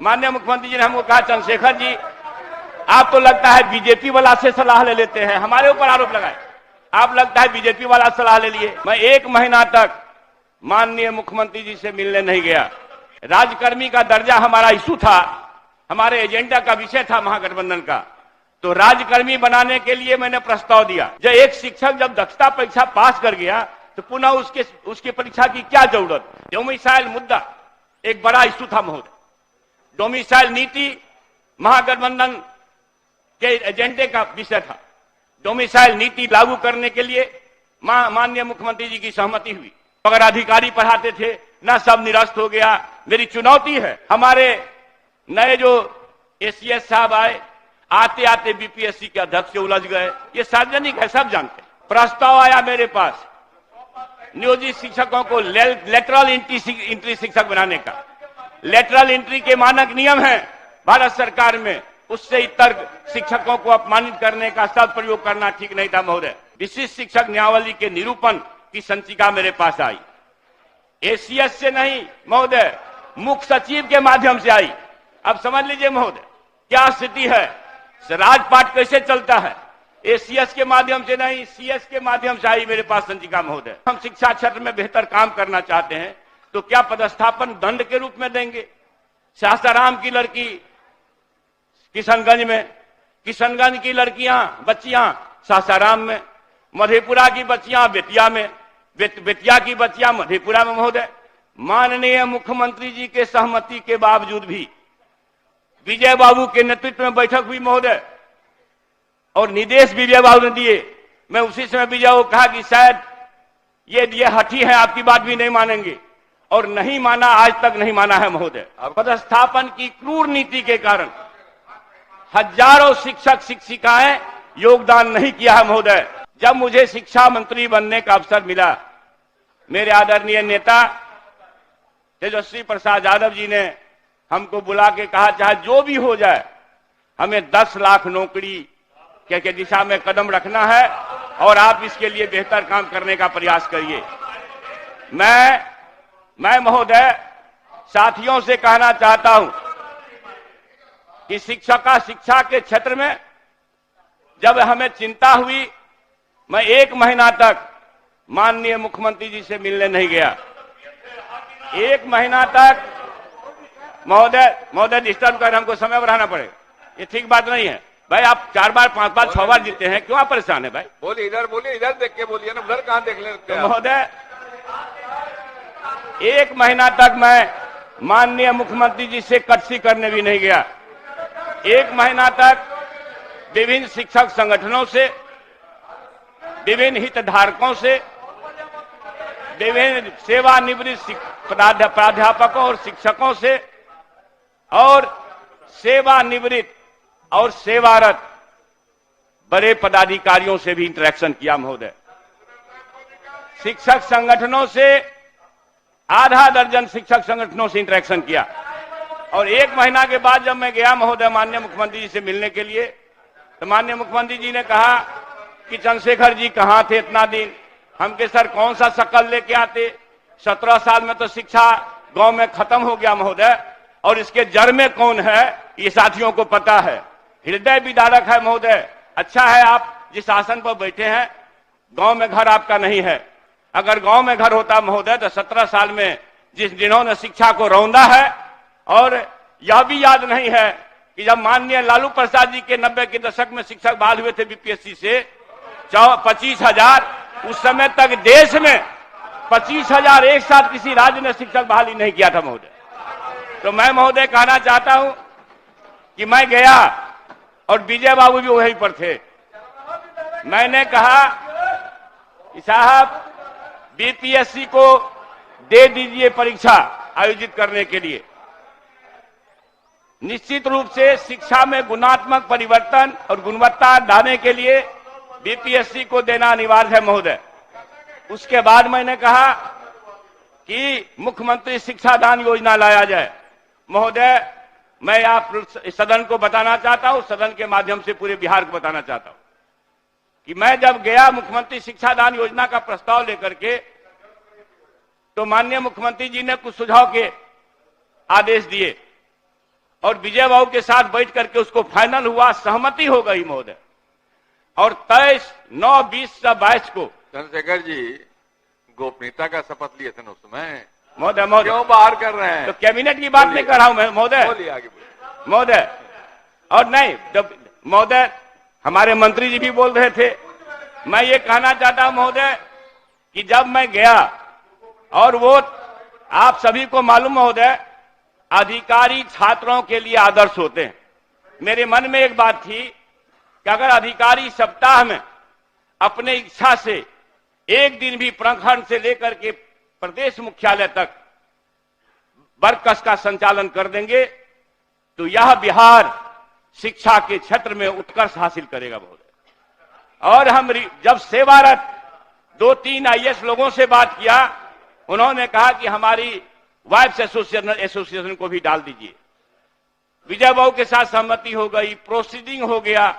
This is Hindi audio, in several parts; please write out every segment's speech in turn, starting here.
माननीय मुख्यमंत्री जी ने हमको कहा, चंद्रशेखर जी आप तो लगता है बीजेपी वाला से सलाह ले लेते हैं, हमारे ऊपर आरोप लगाए आप लगता है बीजेपी वाला सलाह ले लिए। मैं 1 महीना तक माननीय मुख्यमंत्री जी से मिलने नहीं गया। राजकर्मी का दर्जा हमारा इशू था, हमारे एजेंडा का विषय था महागठबंधन का, तो राजकर्मी बनाने के लिए मैंने प्रस्ताव दिया। जब एक शिक्षक जब दक्षता परीक्षा पास कर गया तो पुनः उसके परीक्षा की क्या जरूरत। डोमिसाइल मुद्दा एक बड़ा इशू था महोदय। डोमिसाइल नीति महागठबंधन के एजेंडे का विषय था। डोमिसाइल नीति लागू करने के लिए माननीय मुख्यमंत्री जी की सहमति हुई, मगर अधिकारी पढ़ाते थे ना, सब निरस्त हो गया। मेरी चुनौती है, हमारे नए जो एसीएस साहब आए, आते आते बीपीएससी के अध्यक्ष से उलझ गए, ये सार्वजनिक है, सब जानते हैं। प्रस्ताव आया मेरे पास नियोजित शिक्षकों को लेटरल एंट्री शिक्षक बनाने का। लेटरल एंट्री के मानक नियम है भारत सरकार में, उससे इतर शिक्षकों को अपमानित करने का सदप्रयोग करना ठीक नहीं था महोदय। विशिष्ट शिक्षक नियमावली के निरूपण की संचिका मेरे पास आई, एसीएस से नहीं महोदय, मुख्य सचिव के माध्यम से आई। अब समझ लीजिए महोदय क्या स्थिति है, राजपाट कैसे चलता है। एसीएस के माध्यम से नहीं, सीएस के माध्यम से आई मेरे पास संचिका महोदय। हम शिक्षा क्षेत्र में बेहतर काम करना चाहते हैं तो क्या पदस्थापन दंड के रूप में देंगे। सासाराम की लड़की किशनगंज की लड़कियां बच्चियां सासाराम में, मधेपुरा की बच्चियां बेतिया में, बेतिया की बच्चियां मधेपुरा में महोदय। माननीय मुख्यमंत्री जी के सहमति के बावजूद भी विजय बाबू के नेतृत्व में बैठक हुई महोदय, और निर्देश विजय बाबू ने दिए। मैं उसी समय विजय को कहा कि शायद ये हठी है, आपकी बात भी नहीं मानेंगे, और नहीं माना, आज तक नहीं माना है महोदय। पदस्थापन की क्रूर नीति के कारण हजारों शिक्षक शिक्षिकाएं योगदान नहीं किया है महोदय। जब मुझे शिक्षा मंत्री बनने का अवसर मिला, मेरे आदरणीय नेता तेजस्वी प्रसाद यादव जी ने हमको बुला के कहा, चाहे जो भी हो जाए हमें 10 लाख नौकरी के दिशा में कदम रखना है और आप इसके लिए बेहतर काम करने का प्रयास करिए। मैं महोदय साथियों से कहना चाहता हूं कि शिक्षा के क्षेत्र में जब हमें चिंता हुई, मैं 1 महीना तक माननीय मुख्यमंत्री जी से मिलने नहीं गया। 1 महीना तक महोदय डिस्टर्ब कर, हमको समय बढ़ाना पड़ेगा, ये ठीक बात नहीं है भाई। आप 4 बार 5 बार 6 बार जीते हैं, क्यों आप परेशान है भाई। बोलिए, इधर देख के बोलिए ना, उधर कहां देख लेते हैं। तो महोदय 1 महीना तक मैं माननीय मुख्यमंत्री जी से कटसी करने भी नहीं गया। 1 महीना तक विभिन्न शिक्षक संगठनों से, विभिन्न हितधारकों से, विभिन्न सेवानिवृत्त प्राध्यापकों और शिक्षकों से, और सेवानिवृत्त और सेवारत बड़े पदाधिकारियों से भी इंटरेक्शन किया महोदय। शिक्षक संगठनों से आधा दर्जन शिक्षक संगठनों से इंटरेक्शन किया, और 1 महीना के बाद जब मैं गया महोदय माननीय मुख्यमंत्री जी से मिलने के लिए, तो माननीय मुख्यमंत्री जी ने कहा कि चंद्रशेखर जी कहां थे इतना दिन। हम के सर कौन सा शकल लेके आते, 17 साल में तो शिक्षा गांव में खत्म हो गया महोदय, और इसके जड़ में कौन है ये साथियों को पता है। हृदय विदारक है महोदय। अच्छा है आप जिस आसन पर बैठे हैं, गांव में घर आपका नहीं है। अगर गांव में घर होता महोदय तो 17 साल में जिन्होंने शिक्षा को रौंदा है, और यह भी याद नहीं है कि जब माननीय लालू प्रसाद जी के 90 के दशक में शिक्षक बहाल हुए थे बीपीएससी से 25,000, उस समय तक देश में 25,000 एक साथ किसी राज्य ने शिक्षक बहाली नहीं किया था महोदय। तो मैं महोदय कहना चाहता हूं कि मैं गया और विजय बाबू भी वहीं पर थे। मैंने कहा कि साहब बीपीएससी को दे दीजिए परीक्षा आयोजित करने के लिए। निश्चित रूप से शिक्षा में गुणात्मक परिवर्तन और गुणवत्ता लाने के लिए बीपीएससी को देना अनिवार्य है महोदय। उसके बाद मैंने कहा कि मुख्यमंत्री शिक्षा दान योजना लाया जाए। महोदय मैं आप सदन को बताना चाहता हूं, सदन के माध्यम से पूरे बिहार को बताना चाहता हूं कि मैं जब गया मुख्यमंत्री शिक्षा दान योजना का प्रस्ताव लेकर के, तो माननीय मुख्यमंत्री जी ने कुछ सुझाव के आदेश दिए, और विजय बाबू के साथ बैठ करके उसको फाइनल हुआ, सहमति हो गई महोदय। और 23/9/20/22 को चंद्रशेखर जी गोपनीयता का शपथ लिए थे ना उसमें। महोदय क्यों बाहर कर रहे हैं? तो कैबिनेट की बात नहीं कर रहा हूं मैं महोदय। बोलिए, आगे बोलिए। महोदय, और नहीं जब महोदय हमारे मंत्री जी भी बोल रहे थे, मैं ये कहना चाहता हूं महोदय कि जब मैं गया और वो आप सभी को मालूम महोदय, अधिकारी छात्रों के लिए आदर्श होते हैं। मेरे मन में एक बात थी कि अगर अधिकारी सप्ताह में अपने इच्छा से एक दिन भी प्रखंड से लेकर के प्रदेश मुख्यालय तक बरकस का संचालन कर देंगे तो यह बिहार शिक्षा के क्षेत्र में उत्कर्ष हासिल करेगा महोदय। और हम जब सेवारत 2-3 IAS लोगों से बात किया, उन्होंने कहा कि हमारी वाइफ्स एसोसिएशन को भी डाल दीजिए। विजय बाबू के साथ सहमति हो गई, प्रोसीडिंग हो गया,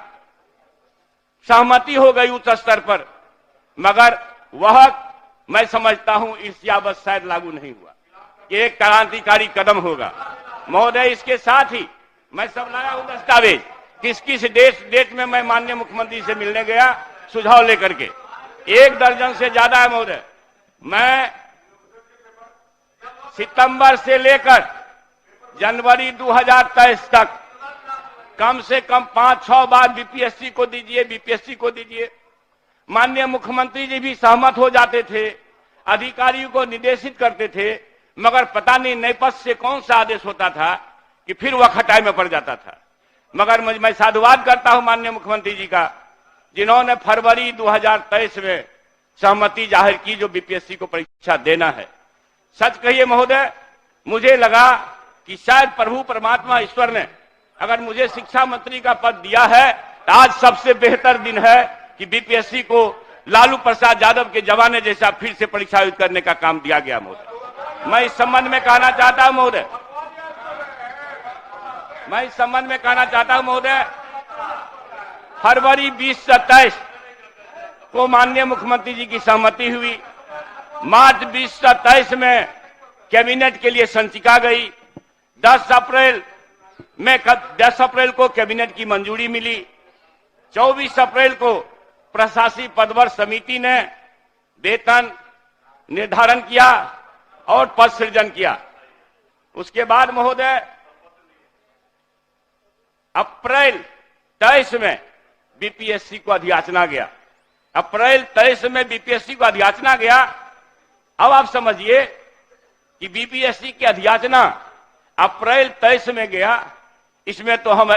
सहमति हो गई उच्च स्तर पर, मगर वह मैं समझता हूं इस यावत शायद लागू नहीं हुआ कि एक क्रांतिकारी कदम होगा महोदय। इसके साथ ही मैं सब लाया हूं दस्तावेज, किस किस डेट में मैं माननीय मुख्यमंत्री से मिलने गया सुझाव लेकर के, 1 दर्जन से ज्यादा है महोदय। मैं सितंबर से लेकर जनवरी 2023 तक कम से कम 5-6 बार बीपीएससी को दीजिए, बीपीएससी को दीजिए। माननीय मुख्यमंत्री जी भी सहमत हो जाते थे, अधिकारियों को निर्देशित करते थे, मगर पता नहीं नए पद से कौन सा आदेश होता था कि फिर वह खटाई में पड़ जाता था। मगर मैं साधुवाद करता हूं माननीय मुख्यमंत्री जी का, जिन्होंने फरवरी 2023 में सहमति जाहिर की जो बीपीएससी को परीक्षा देना है। सच कहिए महोदय, मुझे लगा कि शायद प्रभु परमात्मा ईश्वर ने अगर मुझे शिक्षा मंत्री का पद दिया है तो आज सबसे बेहतर दिन है कि बीपीएससी को लालू प्रसाद यादव के जमाने जैसा फिर से परीक्षा आयोजित करने का काम दिया गया महोदय। मैं इस संबंध में कहना चाहता हूं महोदय, फरवरी 2027 को माननीय मुख्यमंत्री जी की सहमति हुई। मार्च 2027 में कैबिनेट के लिए संचिका गई। 10 अप्रैल को कैबिनेट की मंजूरी मिली। 24 अप्रैल को प्रशासनिक पदवर्ग समिति ने वेतन निर्धारण किया और पद सृजन किया। उसके बाद महोदय अप्रैल 23 में बीपीएससी को अधियाचना गया। अप्रैल 23 में बीपीएससी को अधियाचना गया। अब आप समझिए कि बीपीएससी की अधियाचना अप्रैल 23 में गया, इसमें तो हम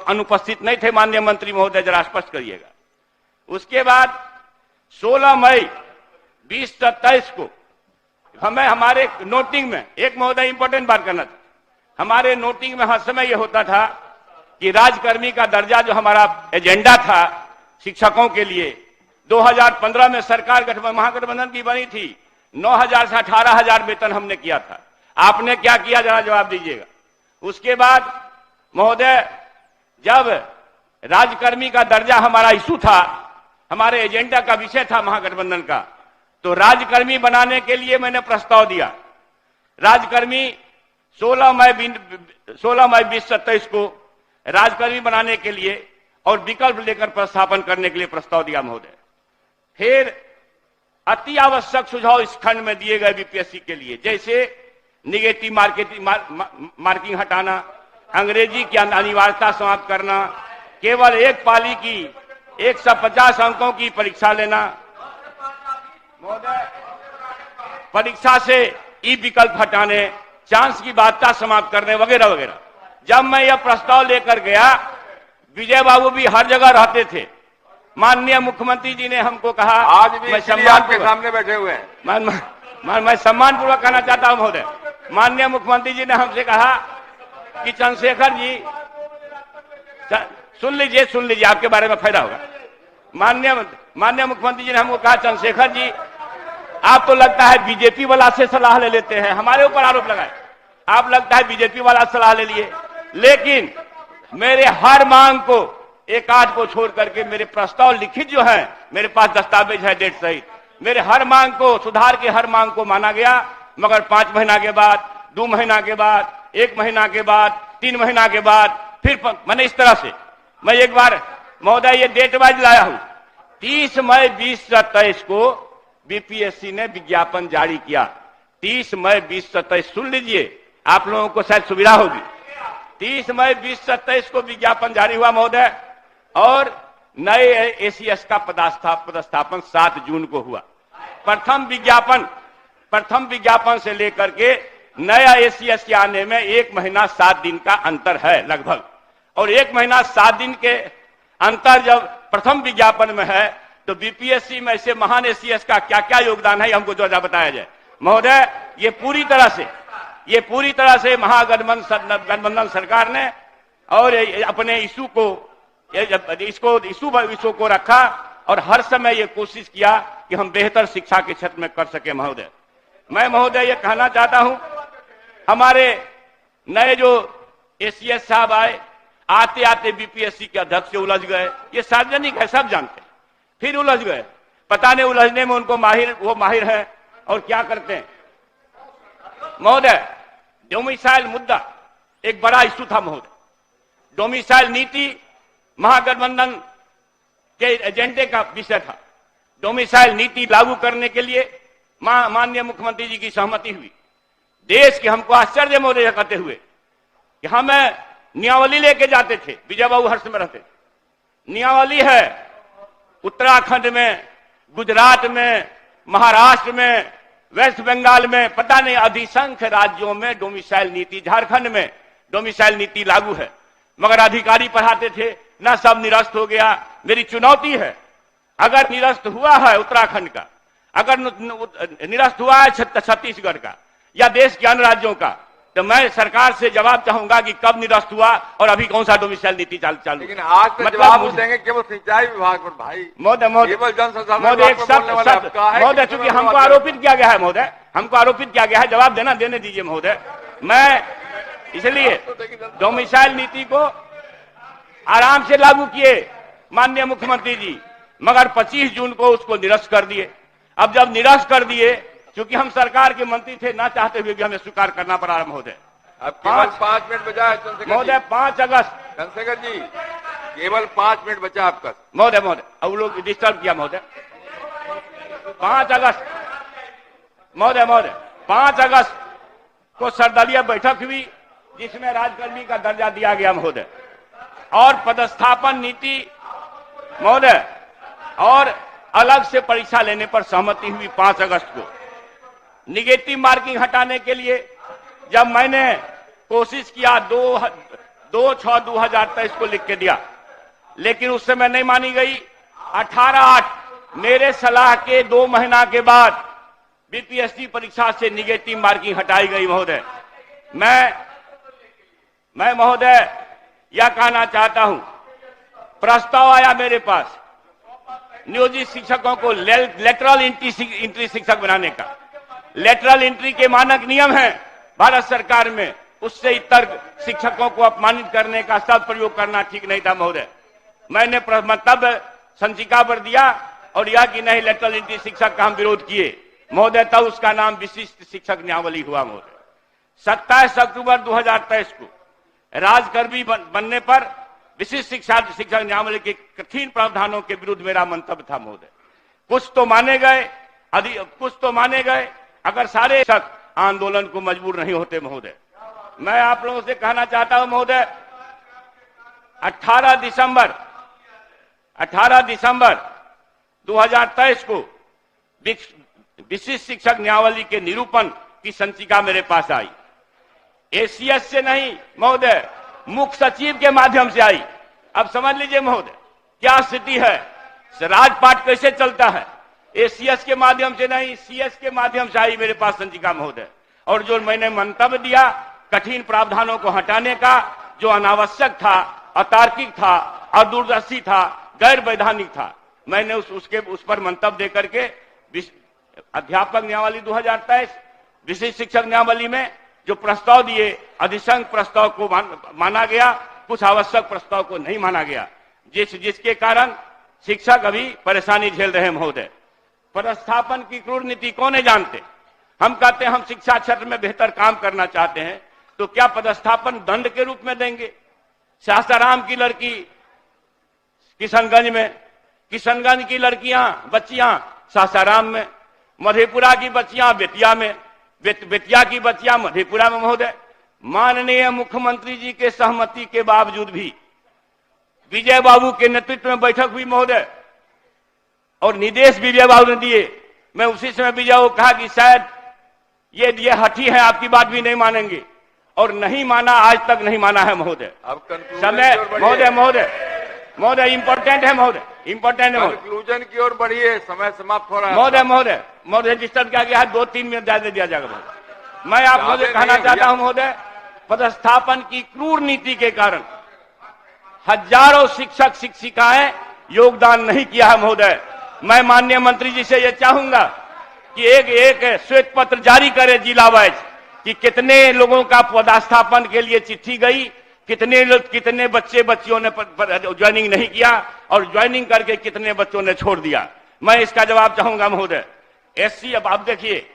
अनुपस्थित नहीं थे माननीय मंत्री महोदय, जरा स्पष्ट करिएगा। उसके बाद 16 मई 2027 को हमारे नोटिंग में एक महोदय इंपॉर्टेंट बात करना था। हमारे नोटिंग में हर समय यह होता था कि राजकर्मी का दर्जा जो हमारा एजेंडा था शिक्षकों के लिए, 2015 में सरकार महागठबंधन की बनी थी, 9,000 से 18,000 वेतन हमने किया था। आपने क्या किया जरा जवाब दीजिएगा। उसके बाद महोदय जब राजकर्मी का दर्जा हमारा इशू था, हमारे एजेंडा का विषय था महागठबंधन का, तो राजकर्मी बनाने के लिए मैंने प्रस्ताव दिया। राजकर्मी 16 मई 2027 को राजकर्मी बनाने के लिए और विकल्प लेकर प्रस्थापन करने के लिए प्रस्ताव दिया महोदय। फिर अति आवश्यक सुझाव इस खंड में दिए गए बीपीएससी के लिए, जैसे निगेटिव मार्किंग हटाना, अंग्रेजी की अनिवार्यता समाप्त करना, केवल एक पाली की 150 अंकों की परीक्षा लेना, महोदय परीक्षा से ई विकल्प हटाने, चांस की बाध्यता समाप्त करने वगैरह वगैरह। जब मैं यह प्रस्ताव लेकर गया, विजय बाबू भी हर जगह रहते थे। माननीय मुख्यमंत्री जी ने हमको कहा, आज भी आपके सामने बैठे हुए हैं। मैं सम्मान पूर्वक कहना चाहता हूं महोदय, माननीय मुख्यमंत्री जी ने हमसे कहा कि चंद्रशेखर जी सुन लीजिए आपके बारे में फायदा होगा। माननीय मुख्यमंत्री जी ने हमको कहा, चंद्रशेखर जी आप तो लगता है बीजेपी वाला से सलाह ले लेते हैं, हमारे ऊपर आरोप लगाए, आप लगता है बीजेपी वाला सलाह ले लिए, लेकिन मेरे हर मांग को एक आध को छोड़ करके मेरे प्रस्ताव लिखित जो है, मेरे पास दस्तावेज है डेट सहित, मेरे हर मांग को, सुधार के हर मांग को माना गया। मगर 5 महीना के बाद, 2 महीना के बाद, 1 महीना के बाद 3 महीना के बाद फिर मैंने इस तरह से मैं एक बार महोदय ये डेट वाइज लाया हूं। 30 मई 2023 को बीपीएससी ने विज्ञापन जारी किया। 30 मई 2027 सुन लीजिए, आप लोगों को शायद सुविधा होगी। 30 मई 2027 को विज्ञापन जारी हुआ महोदय, और नए एसीएस का पदस्थापन 7 जून को हुआ। प्रथम विज्ञापन से लेकर के नया एसीएस के आने में 1 महीना 7 दिन का अंतर है लगभग, और 1 महीना 7 दिन के अंतर जब प्रथम विज्ञापन में है तो बीपीएससी में ऐसे महान एसीएस का क्या क्या योगदान है हमको जो बताया जाए। महोदय ये पूरी तरह से महागठबंधन सरकार ने और अपने इशू को रखा और हर समय ये कोशिश किया कि हम बेहतर शिक्षा के क्षेत्र में कर सके। महोदय मैं महोदय ये कहना चाहता हूं, हमारे नए जो एसीएस साहब आए, आते आते बीपीएससी के अध्यक्ष से उलझ गए। ये सार्वजनिक है, सब जानते हैं। फिर उलझ गए, पता नहीं उलझने में उनको वो माहिर है और क्या करते हैं। महोदय डोमिसाइल मुद्दा एक बड़ा इशू था महोदय। डोमिसाइल नीति महागठबंधन के एजेंडे का विषय था। डोमिसाइल नीति लागू करने के लिए माननीय मुख्यमंत्री जी की सहमति हुई। देश के हमको आश्चर्य महोदय कहते हुए कि हमें नियावली लेके जाते थे, विजय बाबू हर्ष में रहते। नियावली है उत्तराखंड में, गुजरात में, महाराष्ट्र में, वेस्ट बंगाल में, पता नहीं अधिसंख्य राज्यों में डोमिसाइल नीति, झारखंड में डोमिसाइल नीति लागू है, मगर अधिकारी पढ़ाते थे ना, सब निरस्त हो गया। मेरी चुनौती है, अगर निरस्त हुआ है उत्तराखंड का, अगर निरस्त हुआ है छत्तीसगढ़ का या देश के अन्य राज्यों का, तो मैं सरकार से जवाब चाहूंगा कि कब निरस्त हुआ और अभी कौन सा डोमिसाइल नीति चालू। लेकिन आज तक जवाब देंगे केवल सिंचाई विभाग पर भाई। महोदय चूंकि हमको आरोपित किया गया है, महोदय हमको आरोपित किया गया है, जवाब देने दीजिए महोदय। मैं इसलिए डोमिसाइल नीति को आराम से लागू किए माननीय मुख्यमंत्री जी, मगर 25 जून को उसको निरस्त कर दिए। अब जब निरस्त कर दिए, क्योंकि हम सरकार के मंत्री थे, ना चाहते हुए भी हमें स्वीकार करना पड़ा महोदय। अब केवल 5 मिनट बचा है महोदय, 5 अगस्त चंद्रशेखर जी, केवल 5 मिनट बचा आपका महोदय। अब लोग डिस्टर्ब किया महोदय। 5 अगस्त महोदय 5 अगस्त को सर्वदलीय बैठक हुई, जिसमें राजकर्मी का दर्जा दिया गया महोदय, और पदस्थापन नीति महोदय और अलग से परीक्षा लेने पर सहमति हुई 5 अगस्त को। निगेटिव मार्किंग हटाने के लिए जब मैंने कोशिश किया 2/6/2023 को लिख के दिया, लेकिन उस समय नहीं मानी गई। 18/8 मेरे सलाह के 2 महीना के बाद बीपीएससी परीक्षा से निगेटिव मार्किंग हटाई गई महोदय। मैं महोदय यह कहना चाहता हूं, प्रस्ताव आया मेरे पास नियोजित शिक्षकों को लेटरल एंट्री शिक्षक बनाने का। लेटरल एंट्री के मानक नियम हैं भारत सरकार में, उससे इतर शिक्षकों को अपमानित करने का सब प्रयोग करना ठीक नहीं था महोदय। मैंने मंतव्य संचिका पर दिया और यह कि नहीं, लेटरल एंट्री शिक्षक का हम विरोध किए महोदय, तब उसका नाम विशिष्ट शिक्षक न्यायावली हुआ महोदय। 27 अक्टूबर 2023 को राजकर्मी बनने पर विशिष्ट शिक्षक न्यायावली के कठिन प्रावधानों के विरुद्ध मेरा मंतव्य था महोदय। कुछ तो माने गए, अगर सारे शिक्षक आंदोलन को मजबूर नहीं होते महोदय। मैं आप लोगों से कहना चाहता हूं महोदय, 18 दिसंबर 2023 को विशिष्ट शिक्षक न्यायावली के निरूपण की संचिका मेरे पास आई। एसीएस से नहीं महोदय, मुख्य सचिव के माध्यम से आई। अब समझ लीजिए महोदय क्या स्थिति है, राजपाट कैसे चलता है। एसीएस के माध्यम से नहीं, सीएस के माध्यम से आई मेरे पास संचिका महोदय, और जो मैंने मंतव्य दिया कठिन प्रावधानों को हटाने का, जो अनावश्यक था, अतार्किक था, अदूरदर्शी था, गैर वैधानिक था, मैंने उस पर मंतव्य देकर के अध्यापक न्यायावली 2023 विशिष्ट शिक्षक न्यायावली में जो प्रस्ताव दिए, अधिसंख्य प्रस्ताव को माना गया, कुछ आवश्यक प्रस्ताव को नहीं माना गया, जिसके कारण शिक्षक अभी परेशानी झेल रहे हैं महोदय। पदस्थापन की क्रूर नीति कौन नहीं जानते। हम कहते हैं हम शिक्षा क्षेत्र में बेहतर काम करना चाहते हैं, तो क्या पदस्थापन दंड के रूप में देंगे? सासाराम की लड़की किशनगंज की लड़कियां बच्चियां सासाराम में, मधेपुरा की बच्चियां बेतिया में, बेतिया की बच्चियां मधेपुरा में। महोदय, माननीय मुख्यमंत्री जी के सहमति के बावजूद भी विजय बाबू के नेतृत्व में बैठक हुई महोदय, और निर्देश विजय बाबू ने दिए। मैं उसी समय विजय बाबू कहा कि शायद ये हठी है, आपकी बात भी नहीं मानेंगे, और नहीं माना, आज तक नहीं माना है महोदय। अब समय महोदय इंपॉर्टेंट है महोदय, इंपॉर्टेंट है कंक्लूजन की ओर बढ़िए, समय समाप्त हो रहा है महोदय डिस्टर्ब किया गया है, 2-3 मिनट ज्यादा दिया जाएगा महोदय। मैं आप महोदय कहना चाहता हूं महोदय, पदस्थापन की क्रूर नीति के कारण हजारों शिक्षक शिक्षिकाएं योगदान नहीं किया है महोदय। मैं माननीय मंत्री जी से यह चाहूंगा कि एक श्वेत पत्र जारी करे जिला वाइज कि कितने लोगों का पदस्थापन के लिए चिट्ठी गई, कितने बच्चे बच्चियों ने ज्वाइनिंग नहीं किया, और ज्वाइनिंग करके कितने बच्चों ने छोड़ दिया। मैं इसका जवाब चाहूंगा महोदय। एससी, अब आप देखिए,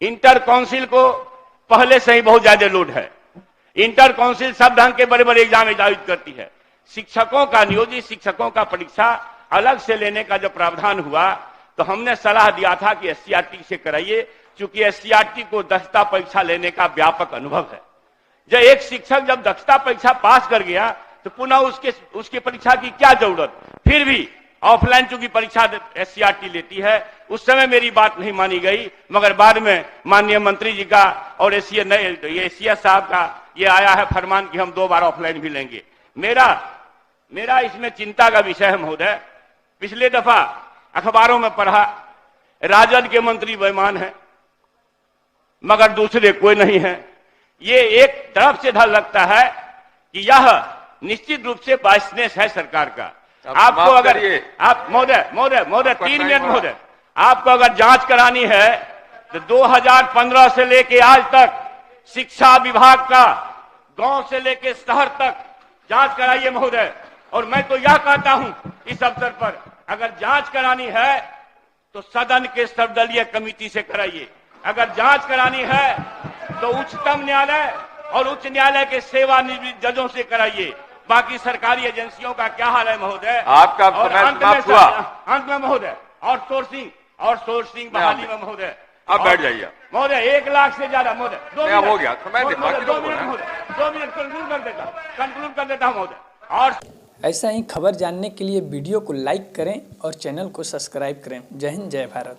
इंटर काउंसिल को पहले से ही बहुत ज्यादा लोड है। इंटर काउंसिल सब ढंग के बड़े बड़े एग्जाम आयोजित करती है। शिक्षकों का, नियोजित शिक्षकों का परीक्षा अलग से लेने का जो प्रावधान हुआ, तो हमने सलाह दिया था कि एससीईआरटी से कराइए, क्योंकि एससीईआरटी को दक्षता परीक्षा लेने का व्यापक अनुभव है। जब एक शिक्षक जब दक्षता परीक्षा पास कर गया तो पुनः उसकी परीक्षा की क्या जरूरत? फिर भी ऑफलाइन चूंकि परीक्षा एससीईआरटी लेती है, उस समय मेरी बात नहीं मानी गई, मगर बाद में माननीय मंत्री जी का और एसीएस साहब का ये आया है फरमान कि हम 2 बार ऑफलाइन भी लेंगे। मेरा इसमें चिंता का विषय है महोदय। पिछले दफा अखबारों में पढ़ा, राजद के मंत्री बेईमान हैं, मगर दूसरे कोई नहीं है। ये एक तरफ से डर लगता है कि यह निश्चित रूप से बायसनेस है सरकार का। आपको अगर आप महोदय 3 मिनट महोदय, आपको अगर जांच करानी है तो 2015 से लेके आज तक शिक्षा विभाग का गांव से लेके शहर तक जांच कराइए महोदय। और मैं तो यह कहता हूं इस अवसर पर, अगर जांच करानी है तो सदन के सर्वदलीय कमेटी से कराइए। अगर जांच करानी है तो उच्चतम न्यायालय और उच्च न्यायालय के सेवानिवृत्त जजों से कराइए। बाकी सरकारी एजेंसियों का क्या हाल है महोदय? आपका अंत में महोदय आउटसोर्सिंग बहाली में महोदय, आप बैठ जाइए महोदय 1 लाख से ज्यादा महोदय। 2 मिनट हो गया समय, 2 मिनट महोदय, 2 मिनट कंक्लूड कर देता हूं महोदय। और ऐसा ही खबर जानने के लिए वीडियो को लाइक करें और चैनल को सब्सक्राइब करें। जय हिंद, जय भारत।